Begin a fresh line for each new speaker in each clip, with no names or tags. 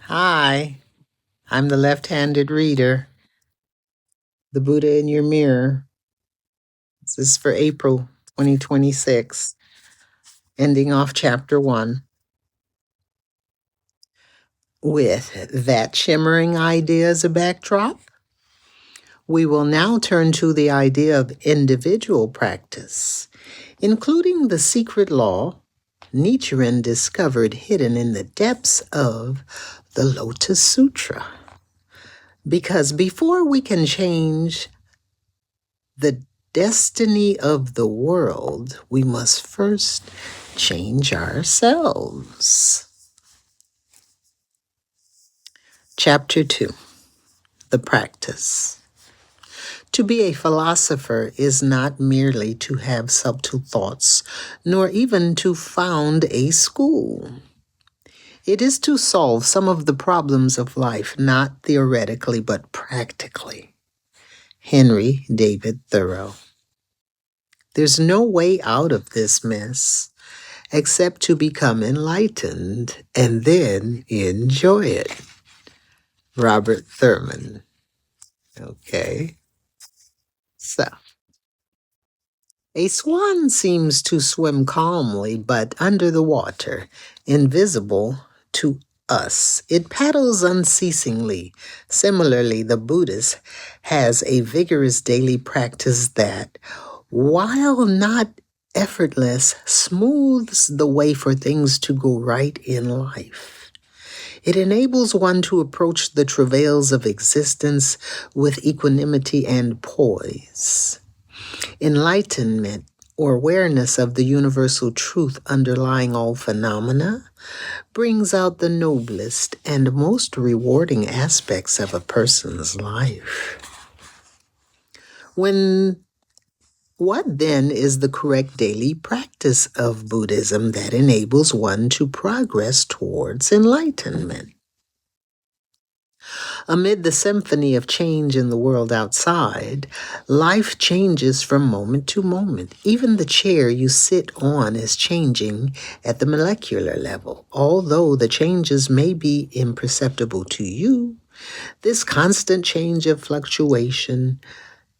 Hi, I'm the left-handed reader, the Buddha in your mirror. This is for April 2026, ending off chapter 1 with that shimmering idea as a backdrop. We will now turn to the idea of individual practice, including the secret law Nichiren discovered hidden in the depths of the Lotus Sutra. Because before we can change the destiny of the world, we must first change ourselves. Chapter 2, The Practice. To be a philosopher is not merely to have subtle thoughts, nor even to found a school. It is to solve some of the problems of life, not theoretically, but practically. Henry David Thoreau. There's no way out of this mess except to become enlightened and then enjoy it. Robert Thurman. Okay. So, a swan seems to swim calmly, but under the water, invisible to us. It paddles unceasingly. Similarly, the Buddhist has a vigorous daily practice that, while not effortless, smooths the way for things to go right in life. It enables one to approach the travails of existence with equanimity and poise. Enlightenment, or awareness of the universal truth underlying all phenomena, brings out the noblest and most rewarding aspects of a person's life. What then is the correct daily practice of Buddhism that enables one to progress towards enlightenment? Amid the symphony of change in the world outside, life changes from moment to moment. Even the chair you sit on is changing at the molecular level. Although the changes may be imperceptible to you, this constant change of fluctuation,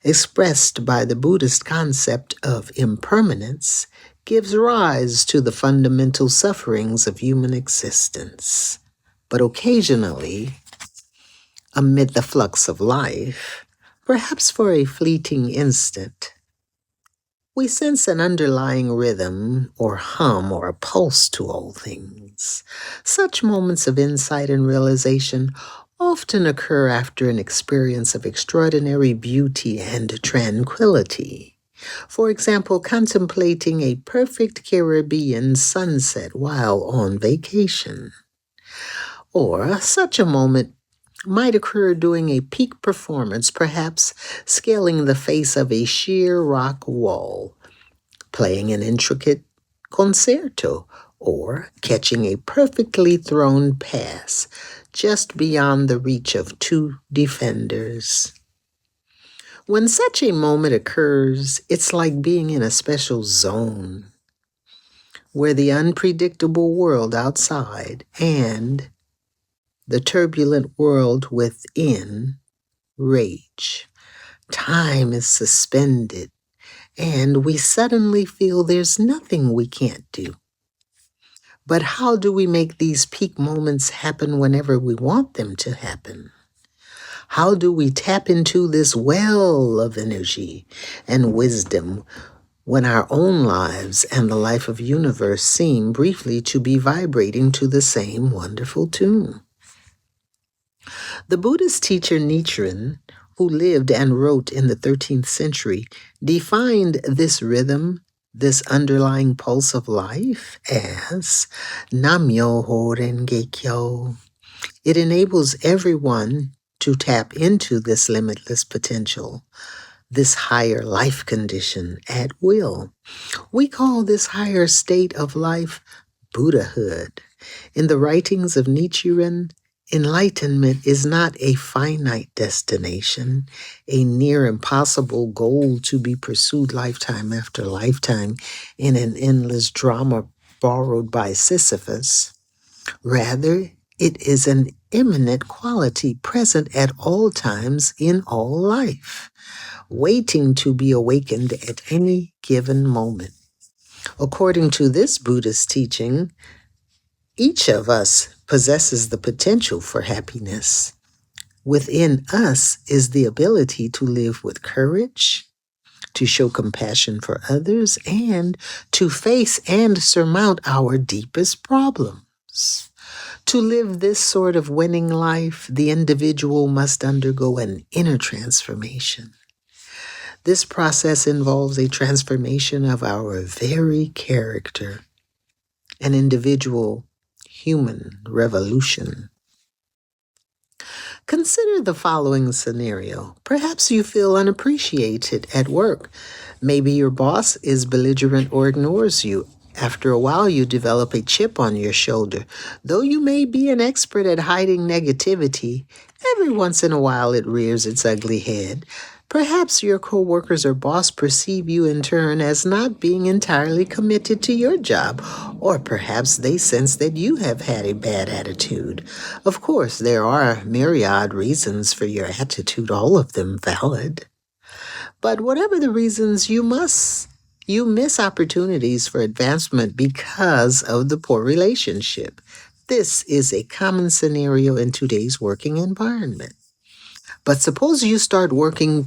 expressed by the Buddhist concept of impermanence, gives rise to the fundamental sufferings of human existence. But occasionally, amid the flux of life, perhaps for a fleeting instant, we sense an underlying rhythm or hum or a pulse to all things. Such moments of insight and realization often occur after an experience of extraordinary beauty and tranquility. For example, contemplating a perfect Caribbean sunset while on vacation. Or such a moment might occur during a peak performance, perhaps scaling the face of a sheer rock wall, playing an intricate concerto, or catching a perfectly thrown pass just beyond the reach of two defenders. When such a moment occurs, it's like being in a special zone where the unpredictable world outside and the turbulent world within rage. Time is suspended, and we suddenly feel there's nothing we can't do. But how do we make these peak moments happen whenever we want them to happen? How do we tap into this well of energy and wisdom when our own lives and the life of the universe seem briefly to be vibrating to the same wonderful tune? The Buddhist teacher Nichiren, who lived and wrote in the 13th century, defined this rhythm, this underlying pulse of life, as Nam-myoho Renge Kyo. It enables everyone to tap into this limitless potential, this higher life condition at will. We call this higher state of life Buddhahood. In the writings of Nichiren, enlightenment is not a finite destination, a near impossible goal to be pursued lifetime after lifetime in an endless drama borrowed by Sisyphus. Rather, it is an immanent quality present at all times in all life, waiting to be awakened at any given moment. According to this Buddhist teaching, each of us possesses the potential for happiness. Within us is the ability to live with courage, to show compassion for others, and to face and surmount our deepest problems. To live this sort of winning life, the individual must undergo an inner transformation. This process involves a transformation of our very character, an individual human revolution. Consider the following scenario. Perhaps you feel unappreciated at work. Maybe your boss is belligerent or ignores you. After a while, you develop a chip on your shoulder. Though you may be an expert at hiding negativity, every once in a while it rears its ugly head. Perhaps your coworkers or boss perceive you in turn as not being entirely committed to your job, or perhaps they sense that you have had a bad attitude. Of course, there are myriad reasons for your attitude, all of them valid. But whatever the reasons, you miss opportunities for advancement because of the poor relationship. This is a common scenario in today's working environment. But suppose you start coming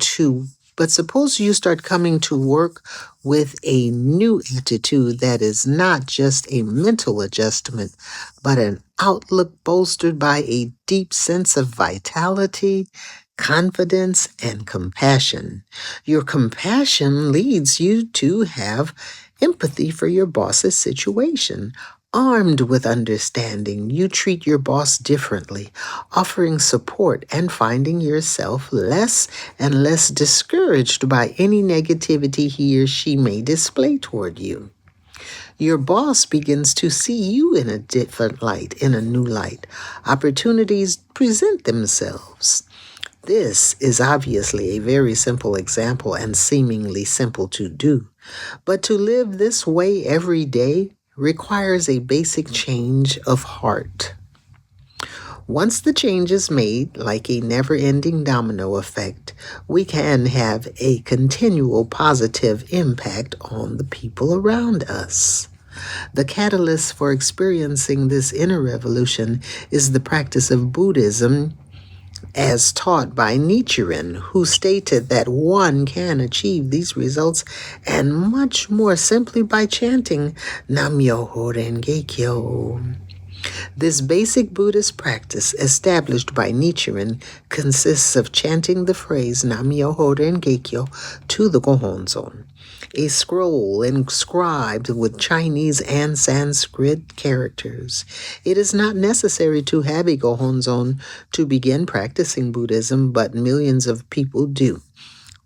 to work with a new attitude that is not just a mental adjustment, but an outlook bolstered by a deep sense of vitality, confidence, and compassion. Your compassion leads you to have empathy for your boss's situation. Armed with understanding, you treat your boss differently, offering support and finding yourself less and less discouraged by any negativity he or she may display toward you. Your boss begins to see you in a different light, in a new light. Opportunities present themselves. This is obviously a very simple example and seemingly simple to do. But to live this way every day requires a basic change of heart. Once the change is made, like a never-ending domino effect, we can have a continual positive impact on the people around us. The catalyst for experiencing this inner revolution is the practice of Buddhism as taught by Nichiren, who stated that one can achieve these results and much more simply by chanting Nam-myoho Renge Kyo. This basic Buddhist practice, established by Nichiren, consists of chanting the phrase Nam-myoho Renge Kyo to the Gohonzon, a scroll inscribed with Chinese and Sanskrit characters. It is not necessary to have a Gohonzon to begin practicing Buddhism, but millions of people do.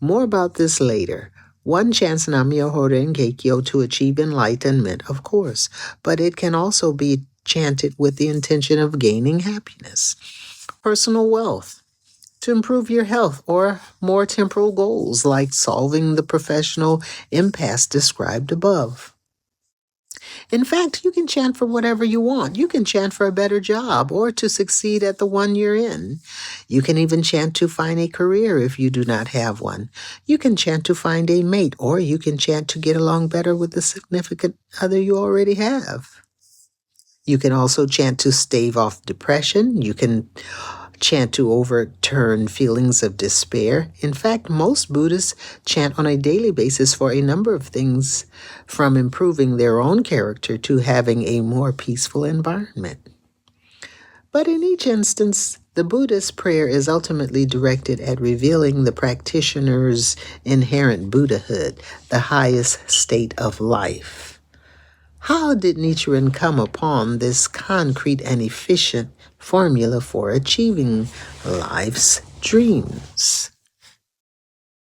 More about this later. One chants Nam-myoho Renge Kyo to achieve enlightenment, of course, but it can also be chanted with the intention of gaining happiness, personal wealth, to improve your health, or more temporal goals like solving the professional impasse described above. In fact, you can chant for whatever you want. You can chant for a better job or to succeed at the one you're in. You can even chant to find a career if you do not have one. You can chant to find a mate, or you can chant to get along better with the significant other you already have. You can also chant to stave off depression. You can chant to overturn feelings of despair. In fact, most Buddhists chant on a daily basis for a number of things, from improving their own character to having a more peaceful environment. But in each instance, the Buddhist prayer is ultimately directed at revealing the practitioner's inherent Buddhahood, the highest state of life. How did Nichiren come upon this concrete and efficient formula for achieving life's dreams?